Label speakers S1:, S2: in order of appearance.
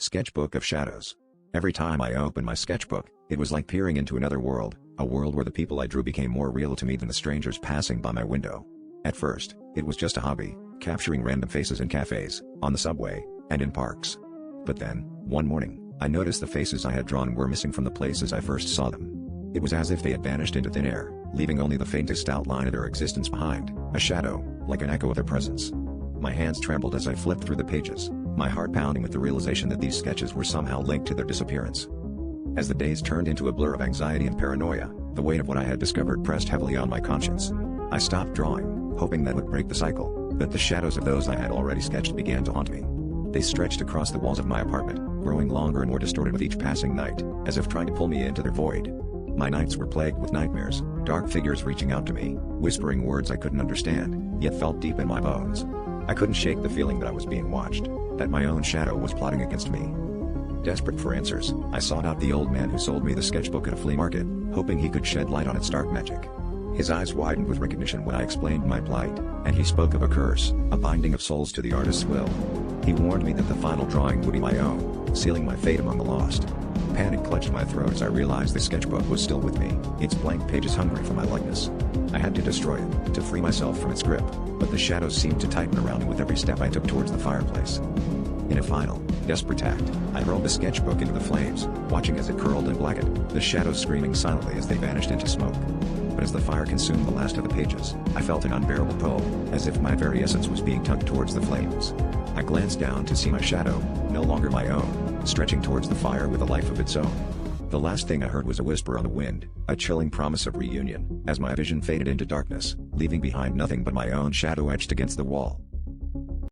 S1: Sketchbook of Shadows. Every time I opened my sketchbook, it was like peering into another world, a world where the people I drew became more real to me than the strangers passing by my window. At first, it was just a hobby, capturing random faces in cafes, on the subway, and in parks. But then, one morning, I noticed the faces I had drawn were missing from the places I first saw them. It was as if they had vanished into thin air, leaving only the faintest outline of their existence behind, a shadow, like an echo of their presence. My hands trembled as I flipped through the pages, my heart pounding with the realization that these sketches were somehow linked to their disappearance. As the days turned into a blur of anxiety and paranoia, the weight of what I had discovered pressed heavily on my conscience. I stopped drawing, hoping that would break the cycle, but the shadows of those I had already sketched began to haunt me. They stretched across the walls of my apartment, growing longer and more distorted with each passing night, as if trying to pull me into their void. My nights were plagued with nightmares, dark figures reaching out to me, whispering words I couldn't understand, yet felt deep in my bones. I couldn't shake the feeling that I was being watched, that my own shadow was plotting against me. Desperate for answers, I sought out the old man who sold me the sketchbook at a flea market, hoping he could shed light on its dark magic. His eyes widened with recognition when I explained my plight, and he spoke of a curse, a binding of souls to the artist's will. He warned me that the final drawing would be my own, sealing my fate among the lost. Panic clutched my throat as I realized the sketchbook was still with me, its blank pages hungry for my likeness. I had to destroy it, to free myself from its grip, but the shadows seemed to tighten around me with every step I took towards the fireplace. In a final, desperate act, I hurled the sketchbook into the flames, watching as it curled and blackened, the shadows screaming silently as they vanished into smoke. But as the fire consumed the last of the pages, I felt an unbearable pull, as if my very essence was being tugged towards the flames. I glanced down to see my shadow, no longer my own, stretching towards the fire with a life of its own. The last thing I heard was a whisper on the wind, a chilling promise of reunion, as my vision faded into darkness, leaving behind nothing but my own shadow etched against the wall.